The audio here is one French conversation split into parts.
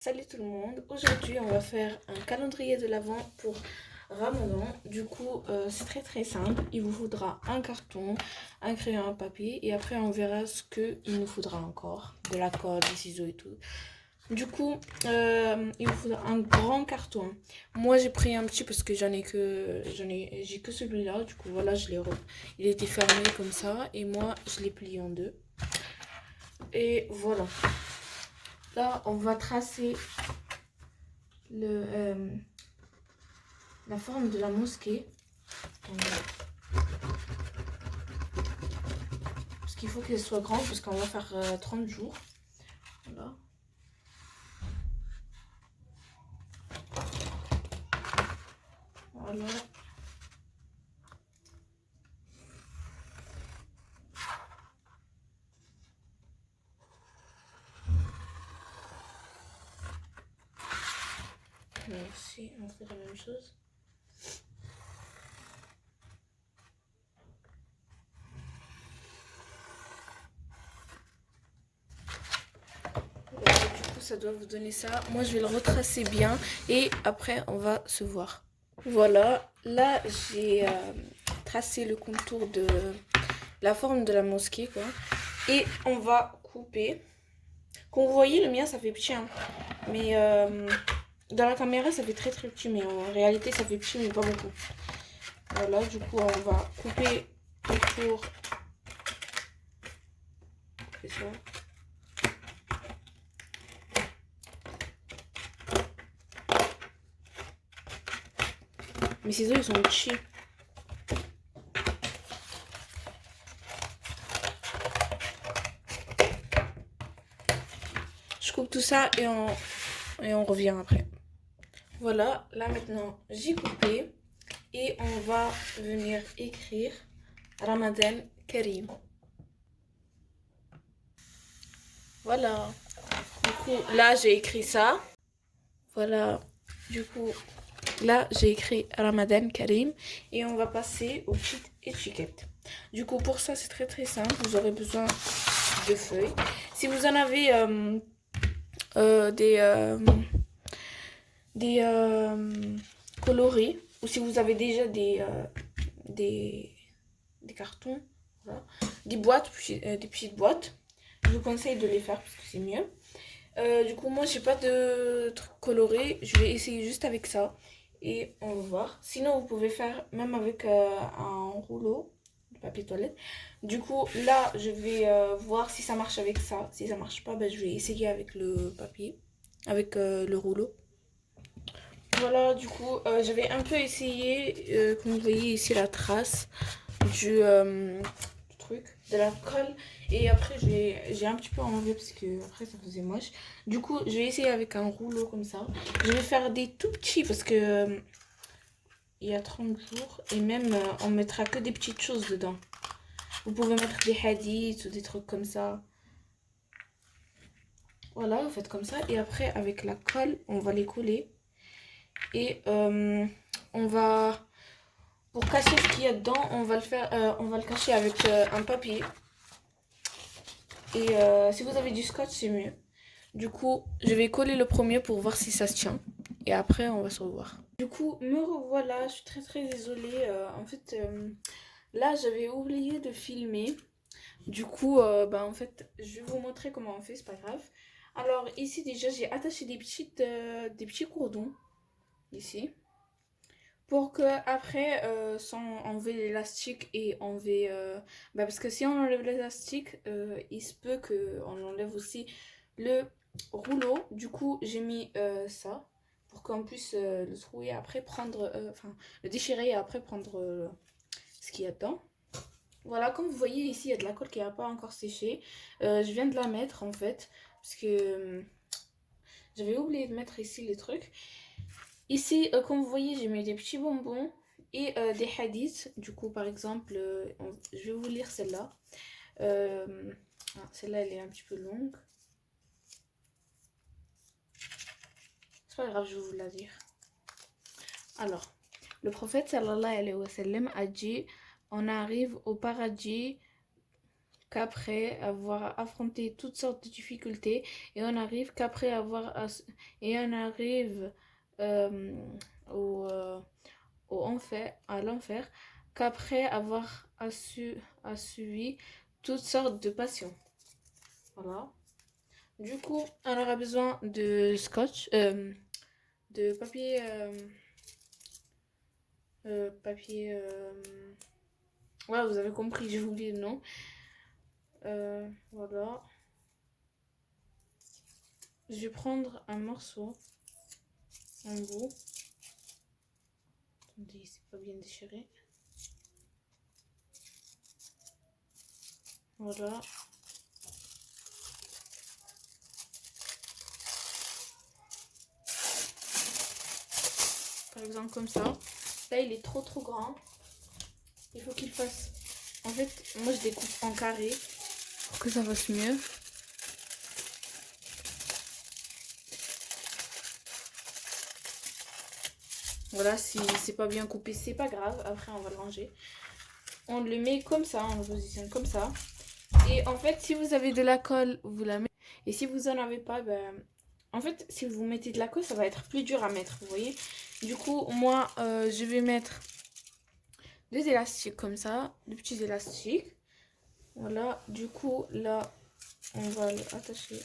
Salut tout le monde, aujourd'hui on va faire un calendrier de l'Avent pour Ramadan. Du coup c'est très simple, il vous faudra un carton, un crayon, un papier et après on verra ce qu'il nous faudra encore, de la colle, des ciseaux et tout. Du coup il vous faudra un grand carton. Moi j'ai pris un petit parce que j'ai que celui-là. Du coup voilà, il était fermé comme ça et moi je l'ai plié en deux. Et voilà. Là on va tracer la forme de la mosquée. Parce qu'il faut qu'elle soit grande parce qu'on va faire 30 jours. Voilà. Voilà. Ici, on fait la même chose. Voilà, du coup, ça doit vous donner ça. Moi, je vais le retracer bien et après, on va se voir. Voilà, là, j'ai tracé le contour de la forme de la mosquée, quoi. Et on va couper. Comme vous voyez, le mien, ça fait petit, hein. Mais dans la caméra, ça fait très petit, mais en réalité, ça fait petit, mais pas beaucoup. Voilà, du coup, on va couper autour. C'est ça. Mes ciseaux, ils sont petits. Je coupe tout ça et on revient après. Voilà, là maintenant, j'ai coupé. Et on va venir écrire Ramadan Karim. Voilà. Du coup, là, j'ai écrit ça. Voilà. Du coup, là, j'ai écrit Ramadan Karim. Et on va passer aux petites étiquettes. Du coup, pour ça, c'est très simple. Vous aurez besoin de feuilles. Si vous en avez des coloris, ou si vous avez déjà des cartons, voilà, des boîtes, des petites boîtes, je vous conseille de les faire parce que c'est mieux. Du coup, moi, j'ai pas de trucs colorés. Je vais essayer juste avec ça. Et on va voir. Sinon, vous pouvez faire même avec un rouleau de papier toilette. Du coup, là, je vais voir si ça marche avec ça. Si ça marche pas, ben, je vais essayer avec le papier, avec le rouleau. Voilà, du coup, j'avais un peu essayé, comme vous voyez ici, la trace du truc, de la colle. Et après, j'ai un petit peu enlevé parce que après, ça faisait moche. Du coup, je vais essayer avec un rouleau comme ça. Je vais faire des tout petits parce que il y a 30 jours. Et même, on mettra que des petites choses dedans. Vous pouvez mettre des hadiths ou des trucs comme ça. Voilà, vous faites comme ça. Et après, avec la colle, on va les coller. Et on va... Pour cacher ce qu'il y a dedans, on va le cacher avec un papier. Et si vous avez du scotch, c'est mieux. Du coup, je vais coller le premier pour voir si ça se tient. Et après, on va se revoir. Du coup, me revoilà. Je suis très désolée. En fait, là, j'avais oublié de filmer. Du coup, en fait, je vais vous montrer comment on fait. C'est pas grave. Alors, ici, déjà, j'ai attaché des petits cordons. Ici. Pour que après, sans enlever l'élastique et enlever... parce que si on enlève l'élastique, il se peut qu'on enlève aussi le rouleau. Du coup, j'ai mis ça pour qu'on puisse le trouver après, le déchirer et après prendre ce qu'il y a dedans. Voilà, comme vous voyez ici, il y a de la colle qui n'a pas encore séché. Je viens de la mettre en fait, parce que j'avais oublié de mettre ici les trucs. Ici, comme vous voyez, j'ai mis des petits bonbons et des hadiths. Du coup, par exemple, je vais vous lire celle-là. Celle-là, elle est un petit peu longue. C'est pas grave, je vais vous la dire. Alors, le prophète sallallahu alayhi wa sallam a dit: on arrive au paradis qu'après avoir affronté toutes sortes de difficultés, et on arrive qu'après avoir et on arrive euh, au, euh, au enfer, à l'enfer, qu'après avoir suivi toutes sortes de passions. Voilà. Du coup, on aura besoin de scotch, de papier, ouais, vous avez compris, j'ai oublié le nom. Voilà. Je vais prendre un morceau, un bout. Attendez, c'est pas bien déchiré. Voilà. Par exemple comme ça. Là, il est trop grand. Il faut qu'il fasse... En fait, moi, je découpe en carré pour que ça fasse mieux. Voilà, si c'est pas bien coupé, c'est pas grave. Après, on va le ranger. On le met comme ça, on le positionne comme ça. Et en fait, si vous avez de la colle, vous la mettez. Et si vous en avez pas, ben... En fait, si vous mettez de la colle, ça va être plus dur à mettre, vous voyez. Du coup, moi, je vais mettre deux élastiques comme ça, deux petits élastiques. Voilà, du coup, là, on va l'attacher.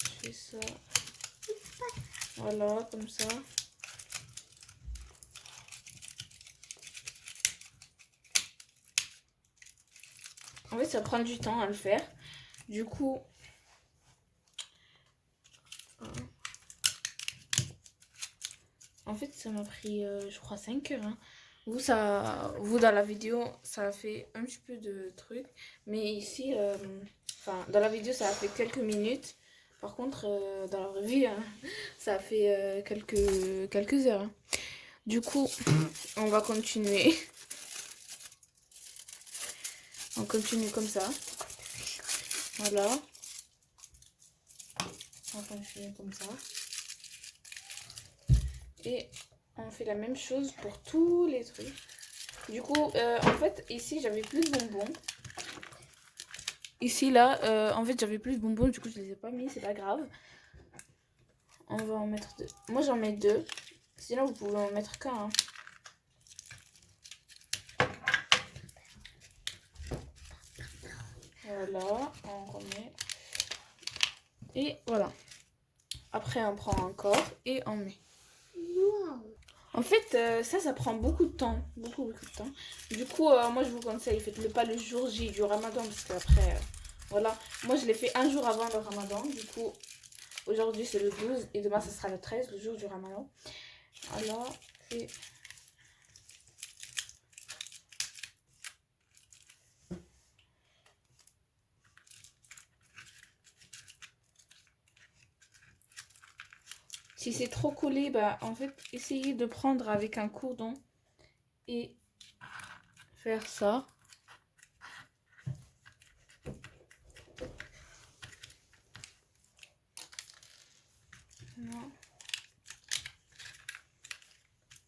Je fais ça. Voilà, comme ça. En fait, ça prend du temps à le faire. Du coup... En fait, ça m'a pris, je crois, 5 heures. Hein. Vous, dans la vidéo, ça a fait un petit peu de trucs. Mais ici, dans la vidéo, ça a fait quelques minutes. Par contre, dans la vraie vie, hein, ça a fait quelques heures. Hein. Du coup, on va continuer. On continue comme ça. Voilà. On continue comme ça. Et on fait la même chose pour tous les trucs. Du coup, en fait, ici, j'avais plus de bonbons. Ici, là, en fait, j'avais plus de bonbons. Du coup, je les ai pas mis. C'est pas grave. On va en mettre deux. Moi, j'en mets deux. Sinon, vous pouvez en mettre qu'un. Hein. Voilà, on remet. Et voilà. Après, on prend encore et on met. En fait, ça prend beaucoup de temps. Beaucoup de temps. Du coup, moi, je vous conseille, faites-le pas le jour J du ramadan. Parce qu'après, voilà. Moi, je l'ai fait un jour avant le ramadan. Du coup, aujourd'hui, c'est le 12. Et demain, ce sera le 13, le jour du ramadan. Alors, et... Si c'est trop collé, bah, en fait, essayez de prendre avec un cordon et faire ça. Non.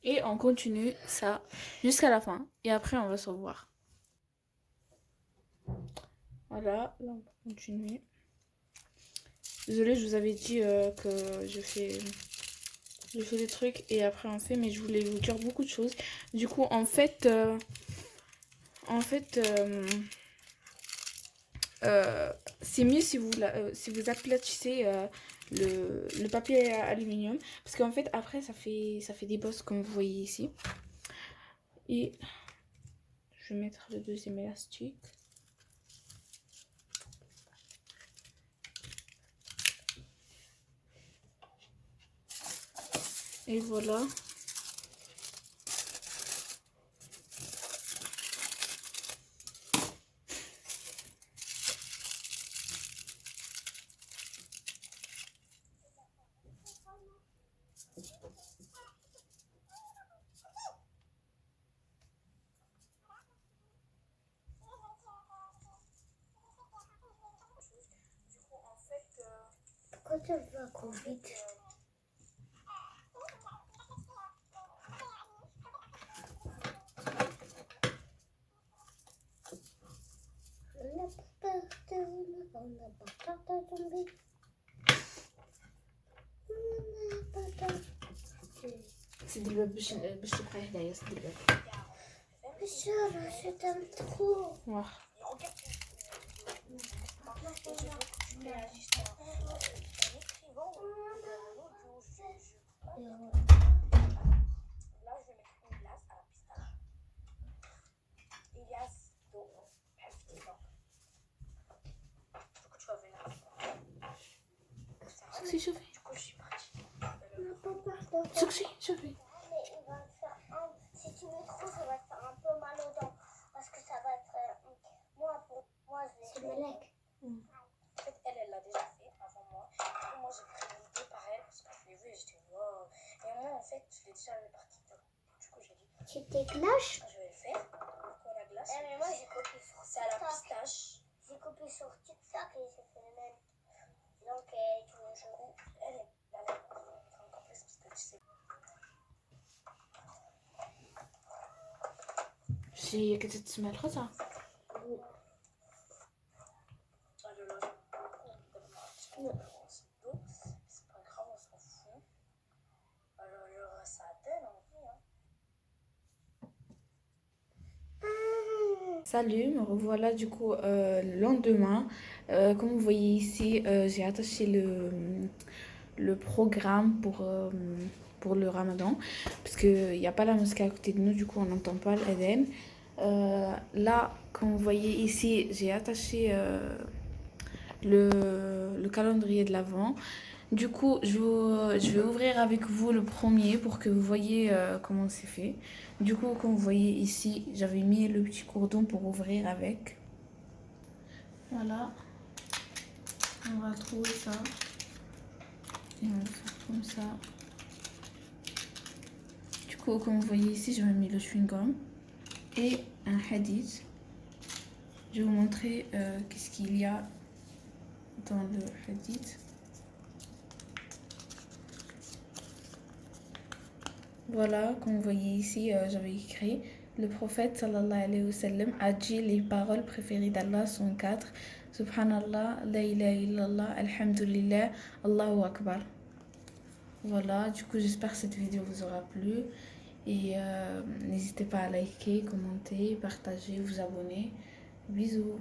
Et on continue ça jusqu'à la fin. Et après, on va se revoir. Voilà, là, on va continuer. Désolée, je vous avais dit que je fais des trucs et après on fait, mais je voulais vous dire beaucoup de choses. Du coup, en fait, c'est mieux si vous aplatissez le papier aluminium, parce qu'en fait après ça fait des bosses comme vous voyez ici. Et je vais mettre le deuxième élastique. Et voilà. Pourquoi tu vas trop vite? سد الباب باش تبقى هدايا. سد الباب. Je t'aime trop. واخ. سكسي شوفي. سكسي شوفي. Mais il va te faire un. Si tu mets trop, ça va te faire un peu mal aux dents. Parce que ça va être. Moi, pour moi, je vais. C'est Malek. En fait, elle l'a déjà fait avant moi. Et moi, j'ai pris l'idée par elle parce que je l'ai vu et j'étais wow. Et moi, en fait, je l'ai déjà vu par TikTok. Du coup, j'ai dit, Tu t'éclaches? je vais le faire. Pour la glace. Mais moi, j'ai copié sur C'est à la TikTok. pistache. J'ai copié sur TikTok et j'ai fait le même. Donc, tu veux jouer? Elle est encore plus parce que tu sais. شي كتسمع الخطا. C'est pas grave, on s'en fout. Alors, il y aura ça à peine en vrai. Salut, me revoilà du coup le lendemain. Comme vous voyez ici, j'ai attaché le programme pour le ramadan. Parce qu'il n'y a pas la mosquée à côté de nous, du coup on n'entend pas l'Eden. Là, comme vous voyez ici, j'ai attaché le calendrier de l'Avent. Du coup, je vais ouvrir avec vous le premier pour que vous voyez comment c'est fait. Du coup, comme vous voyez ici, j'avais mis le petit cordon pour ouvrir avec. Voilà. On va trouver ça. Et on va faire comme ça. Du coup, comme vous voyez ici, j'avais mis le chewing-gum et un hadith. Je vais vous montrer qu'est-ce qu'il y a dans le hadith. Voilà, comme vous voyez ici, j'avais écrit le prophète sallallahu alayhi wa sallam a dit les paroles préférées d'Allah sont 4. Subhanallah, la ilaha illallah, alhamdulillah, Allahu akbar. Voilà, du coup j'espère que cette vidéo vous aura plu. Et n'hésitez pas à liker, commenter, partager, vous abonner. Bisous.